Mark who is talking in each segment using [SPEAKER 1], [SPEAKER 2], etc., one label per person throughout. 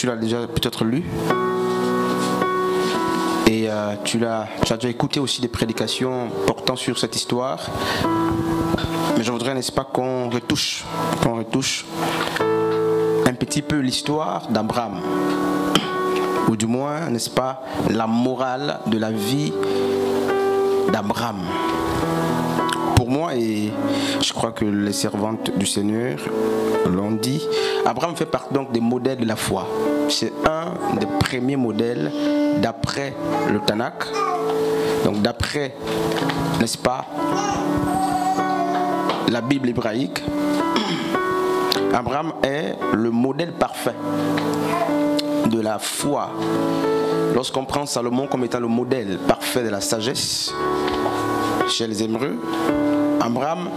[SPEAKER 1] tu l'as déjà peut-être lu. Et tu as déjà écouté aussi des prédications portant sur cette histoire. Mais je voudrais, n'est-ce pas, qu'on retouche un petit peu l'histoire d'Abraham. Ou du moins, n'est-ce pas, la morale de la vie d'Abraham. Pour moi, et je crois que les servantes du Seigneur l'ont dit, Abraham fait partie donc des modèles de la foi. C'est un des premiers modèles d'après le Tanakh. Donc d'après, n'est-ce pas, la Bible hébraïque, Abraham est le modèle parfait de la foi. Lorsqu'on prend Salomon comme étant le modèle parfait de la sagesse chez les Hébreux, Abraham,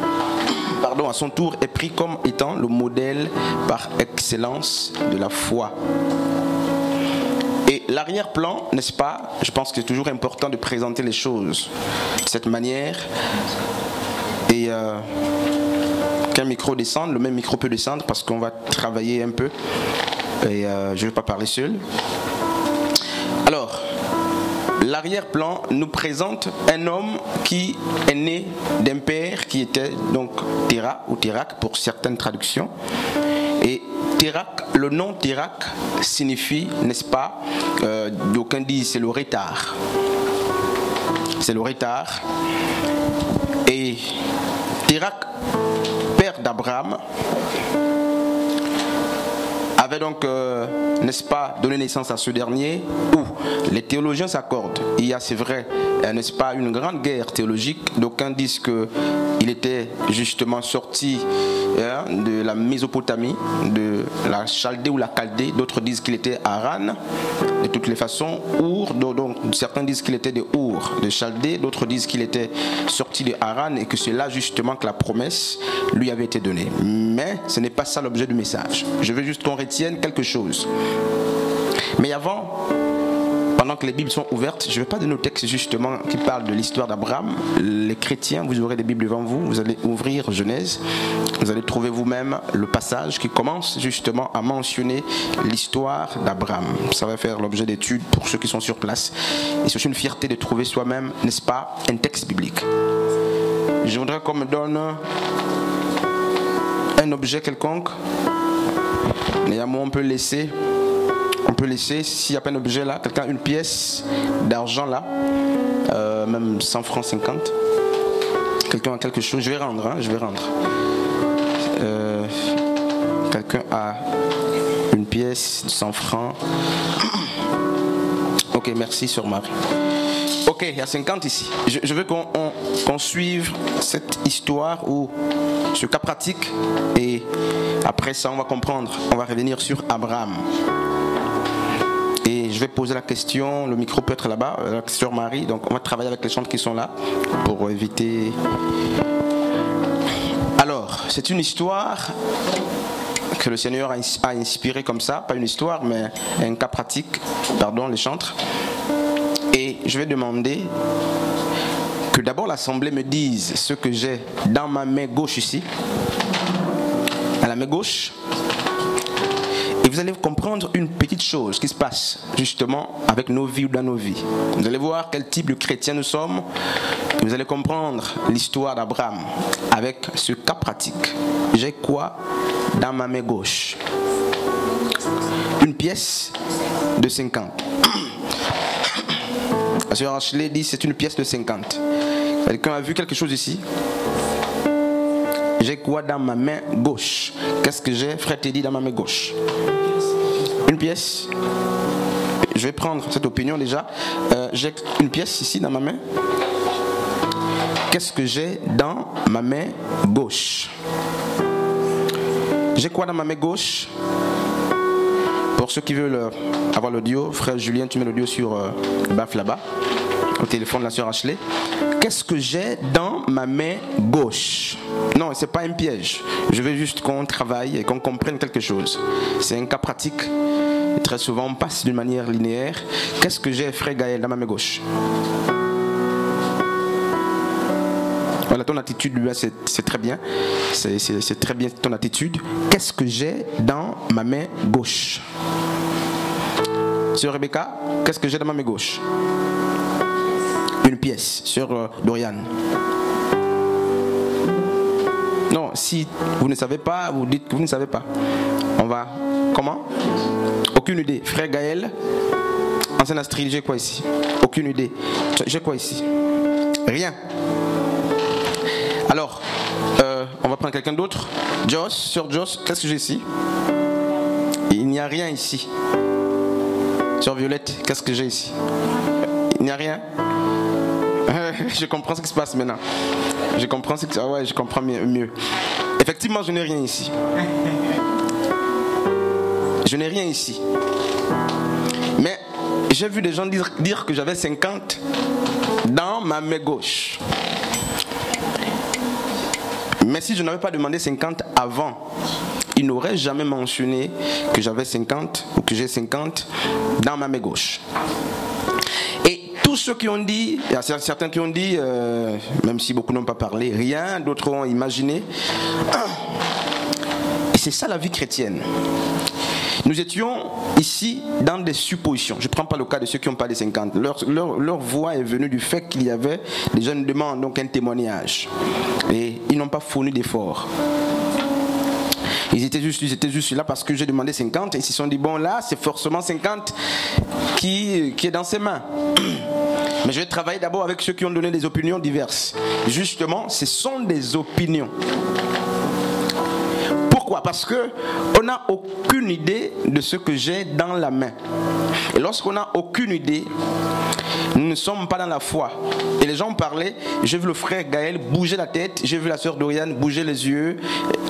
[SPEAKER 1] à son tour, est pris comme étant le modèle par excellence de la foi. Et l'arrière-plan, n'est-ce pas, je pense que c'est toujours important de présenter les choses de cette manière. Et qu'un micro descende, le même micro peut descendre parce qu'on va travailler un peu. Et je ne vais pas parler seul. Alors, l'arrière-plan nous présente un homme qui est né d'un père qui était donc Téra ou Térak pour certaines traductions. Et Térak, le nom Térak signifie, n'est-ce pas, d'aucuns disent c'est le retard. C'est le retard. Et Térak, père d'Abraham, avait donc, n'est-ce pas, donné naissance à ce dernier, où les théologiens s'accordent. Il y a, c'est vrai, n'est-ce pas, une grande guerre théologique. D'aucuns disent qu'il était justement sorti de la Mésopotamie, de la Chaldée ou la Chaldée. D'autres disent qu'il était à Haran. De toutes les façons, Our, donc certains disent qu'il était de Our, de Chaldée. D'autres disent qu'il était sorti de Haran et que c'est là justement que la promesse lui avait été donnée. Mais ce n'est pas ça l'objet du message. Je veux juste qu'on retienne quelque chose. Mais avant, pendant que les Bibles sont ouvertes, je ne vais pas donner nos textes justement qui parlent de l'histoire d'Abraham. Les chrétiens, vous aurez des Bibles devant vous, vous allez ouvrir Genèse, vous allez trouver vous-même le passage qui commence justement à mentionner l'histoire d'Abraham. Ça va faire l'objet d'études pour ceux qui sont sur place. Et c'est aussi une fierté de trouver soi-même, n'est-ce pas, un texte biblique. Je voudrais qu'on me donne un objet quelconque. Néanmoins, on peut laisser, s'il n'y a pas un objet là, quelqu'un, une pièce d'argent là, même 100 francs 50. Quelqu'un a quelque chose, je vais rendre. Quelqu'un a une pièce de 100 francs. Ok, merci Sœur Marie. Ok, il y a 50 ici. Je veux qu'on suive cette histoire ou ce cas pratique et après ça on va comprendre, on va revenir sur Abraham. Et je vais poser la question, le micro peut être là-bas, la Sœur Marie, donc on va travailler avec les chantres qui sont là pour éviter. Alors, c'est une histoire que le Seigneur a inspiré comme ça, pas une histoire mais un cas pratique, pardon, les chantres. Et je vais demander que d'abord l'assemblée me dise ce que j'ai dans ma main gauche ici, à la main gauche. Et vous allez comprendre une petite chose qui se passe justement avec nos vies ou dans nos vies. Vous allez voir quel type de chrétien nous sommes. Et vous allez comprendre l'histoire d'Abraham avec ce cas pratique. J'ai quoi dans ma main gauche? Une pièce de 50. La sœur Ashley dit c'est une pièce de 50. Quelqu'un a vu quelque chose ici? J'ai quoi dans ma main gauche? Qu'est-ce que j'ai, frère Teddy, dans ma main gauche? Une pièce. Je vais prendre cette opinion déjà. J'ai une pièce ici dans ma main. Qu'est-ce que j'ai dans ma main gauche? J'ai quoi dans ma main gauche? Pour ceux qui veulent avoir l'audio, frère Julien, tu mets l'audio sur le baf là-bas, au téléphone de la sœur Ashley. Qu'est-ce que j'ai dans ma main gauche? Non, c'est pas un piège. Je veux juste qu'on travaille et qu'on comprenne quelque chose. C'est un cas pratique. Et très souvent, on passe d'une manière linéaire. Qu'est-ce que j'ai, frère Gaël, dans ma main gauche? Voilà, ton attitude, c'est très bien. C'est très bien ton attitude. Qu'est-ce que j'ai dans ma main gauche? Sœur Rebecca, qu'est-ce que j'ai dans ma main gauche? Une pièce. Sœur Dorian. Non, si vous ne savez pas, vous dites que vous ne savez pas. On va... Comment? Aucune idée. Frère Gaël, ancien Astrid, j'ai quoi ici? Aucune idée. J'ai quoi ici? Rien. Alors, on va prendre quelqu'un d'autre. Joss, Sœur Joss, qu'est-ce que j'ai ici? Il n'y a rien ici. Sœur Violette, qu'est-ce que j'ai ici? Il n'y a rien. Je comprends ce qui se passe maintenant. Je comprends ce que... Ah ouais, je comprends mieux. Effectivement, je n'ai rien ici. Je n'ai rien ici. Mais j'ai vu des gens dire que j'avais 50 dans ma main gauche. Mais si je n'avais pas demandé 50 avant, ils n'auraient jamais mentionné que j'avais 50 ou que j'ai 50 dans ma main gauche. Et tous ceux qui ont dit, il y a certains qui ont dit, même si beaucoup n'ont pas parlé, rien, d'autres ont imaginé. Et c'est ça la vie chrétienne. Nous étions ici dans des suppositions. Je ne prends pas le cas de ceux qui n'ont pas les 50. Leur voix est venue du fait qu'il y avait des jeunes demandent donc un témoignage. Et ils n'ont pas fourni d'efforts. Ils étaient juste là parce que j'ai demandé 50 et ils se sont dit bon là c'est forcément 50 qui est dans ses mains. Mais je vais travailler d'abord avec ceux qui ont donné des opinions diverses. Justement, ce sont des opinions. Pourquoi? Parce qu'on n'a aucune idée de ce que j'ai dans la main. Et lorsqu'on n'a aucune idée, nous ne sommes pas dans la foi. Et les gens parlaient, j'ai vu le frère Gaël bouger la tête, j'ai vu la sœur Dorian bouger les yeux,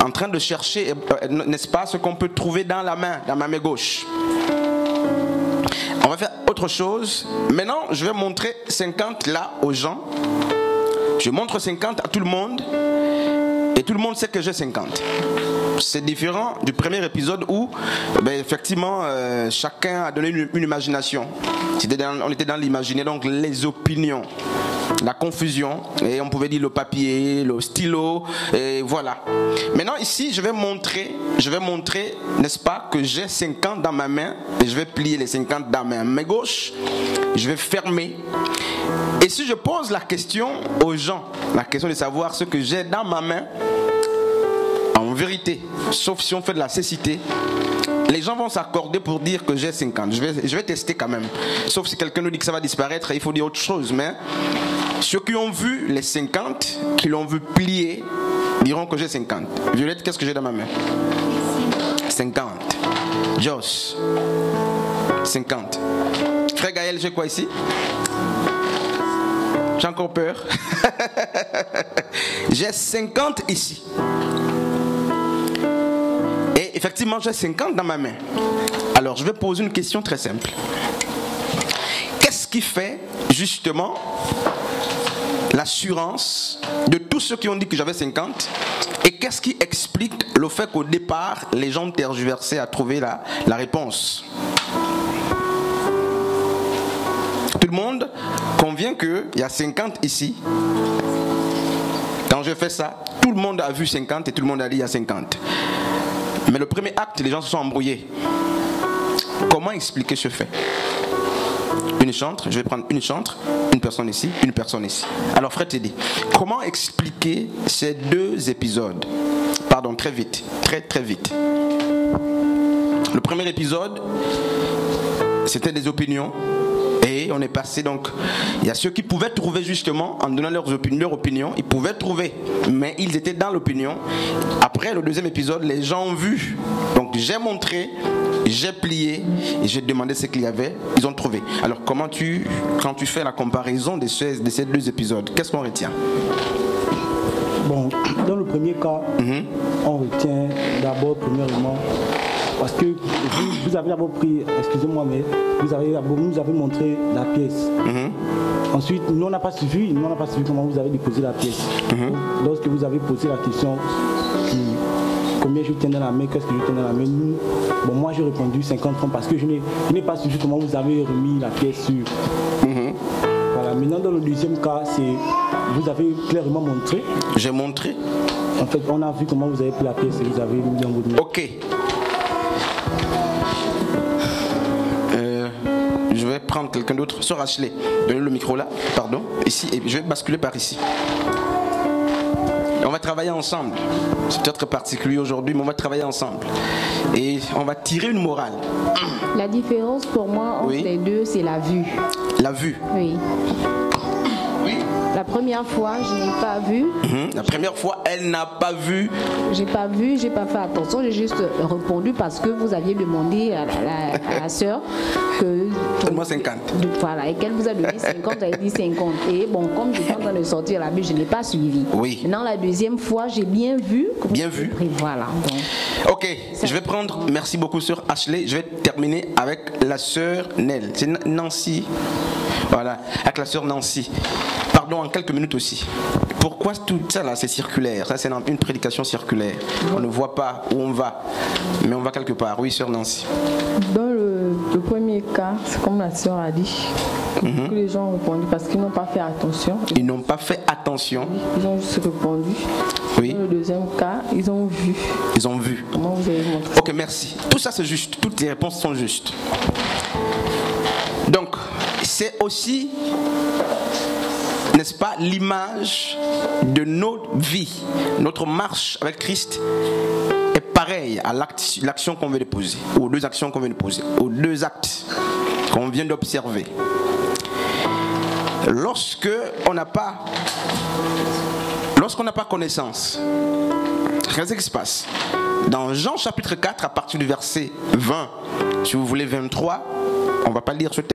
[SPEAKER 1] en train de chercher, n'est-ce pas, ce qu'on peut trouver dans la main, dans ma main gauche. On va faire autre chose. Maintenant, je vais montrer 50 là aux gens. Je montre 50 à tout le monde. Et tout le monde sait que j'ai 50. C'est différent du premier épisode où effectivement chacun a donné une imagination. On était dans l'imaginaire, donc les opinions, la confusion, et on pouvait dire le papier, le stylo, et voilà. Maintenant ici je vais montrer, n'est-ce pas, que j'ai 50 dans ma main, et je vais plier les 50 dans ma main gauche, je vais fermer. Et si je pose la question aux gens, la question de savoir ce que j'ai dans ma main, en vérité, sauf si on fait de la cécité, les gens vont s'accorder pour dire que j'ai 50. Je vais tester quand même. Sauf si quelqu'un nous dit que ça va disparaître, il faut dire autre chose. Mais ceux qui ont vu les 50, qui l'ont vu plier, diront que j'ai 50. Violette, qu'est-ce que j'ai dans ma main? 50. Joss, 50. Frère Gaël, j'ai quoi ici? J'ai encore peur. J'ai 50 ici. Et effectivement, j'ai 50 dans ma main. Alors, je vais poser une question très simple. Qu'est-ce qui fait, justement, l'assurance de tous ceux qui ont dit que j'avais 50? Et qu'est-ce qui explique le fait qu'au départ, les gens tergiversaient à trouver la réponse? Tout le monde convient qu'il y a 50 ici. Quand je fais ça, tout le monde a vu 50 et tout le monde a dit il y a 50. Mais le premier acte, les gens se sont embrouillés. Comment expliquer ce fait? Une chantre, je vais prendre une chantre, une personne ici, une personne ici. Alors frère Teddy, comment expliquer ces deux épisodes? Pardon, très vite, très vite. Le premier épisode, c'était des opinions. Et on est passé donc, il y a ceux qui pouvaient trouver justement, en donnant leur opinion, ils pouvaient trouver, mais ils étaient dans l'opinion. Après le deuxième épisode, les gens ont vu. Donc j'ai montré, j'ai plié, et j'ai demandé ce qu'il y avait, ils ont trouvé. Alors quand tu fais la comparaison de ces deux épisodes, qu'est-ce qu'on retient?
[SPEAKER 2] Bon, dans le premier cas, on retient d'abord, premièrement, parce que vous avez d'abord pris, excusez-moi, mais vous avez montré la pièce. Ensuite, nous on n'a pas suivi comment vous avez déposé la pièce. Lorsque vous avez posé la question, combien je tiens dans la main, qu'est-ce que je tiens dans la main, moi j'ai répondu 50 francs parce que je n'ai pas suivi comment vous avez remis la pièce sur. Voilà. Maintenant, dans le deuxième cas, vous avez clairement montré.
[SPEAKER 1] J'ai montré.
[SPEAKER 2] En fait, on a vu comment vous avez pris la pièce et vous avez mis dans votre main.
[SPEAKER 1] Ok. prendre quelqu'un d'autre. Sœur Ashley, donnez le micro là, pardon, ici, et je vais basculer par ici. Et on va travailler ensemble. C'est peut-être particulier aujourd'hui, mais on va travailler ensemble. Et on va tirer une morale.
[SPEAKER 3] La différence pour moi entre les deux, c'est la vue.
[SPEAKER 1] La vue.
[SPEAKER 3] Oui. La première fois, je n'ai pas vu.
[SPEAKER 1] La première fois, elle n'a pas vu.
[SPEAKER 3] J'ai pas vu, j'ai pas fait attention, j'ai juste répondu parce que vous aviez demandé à la sœur que...
[SPEAKER 1] Donne-moi 50.
[SPEAKER 3] Voilà, et qu'elle vous a donné 50, elle a dit 50. Et bon, comme j'étais en train de sortir la Bible, je n'ai pas suivi.
[SPEAKER 1] Oui.
[SPEAKER 3] Maintenant, la deuxième fois, j'ai bien vu.
[SPEAKER 1] Bien vu.
[SPEAKER 3] Voilà. Donc,
[SPEAKER 1] ok, je vais prendre, merci beaucoup sœur Ashley, je vais terminer avec la sœur Nel. C'est Nancy. Voilà, avec la sœur Nancy. Pardon, en quelques minutes aussi. Pourquoi tout ça là, c'est circulaire? Ça, c'est une prédication circulaire. On ne voit pas où on va, mais on va quelque part. Oui, sœur Nancy.
[SPEAKER 4] Dans le premier cas, c'est comme la sœur a dit, que les gens ont répondu parce qu'ils n'ont pas fait attention.
[SPEAKER 1] Ils n'ont pas fait attention.
[SPEAKER 4] Ils ont juste répondu.
[SPEAKER 1] Oui.
[SPEAKER 4] Dans le deuxième cas, ils ont vu.
[SPEAKER 1] Ils ont vu.
[SPEAKER 4] Comment vous avez montré?
[SPEAKER 1] Ok, merci. Tout ça, c'est juste. Toutes les réponses sont justes. Donc, c'est aussi, n'est-ce pas, l'image de notre vie. Notre marche avec Christ est pareille à l'action qu'on veut déposer, aux deux actions qu'on vient de poser, aux deux actes qu'on vient d'observer. Lorsqu'on n'a pas connaissance, qu'est-ce qui se passe? Dans Jean chapitre 4, à partir du verset 20, si vous voulez 23, on ne va pas lire ce texte.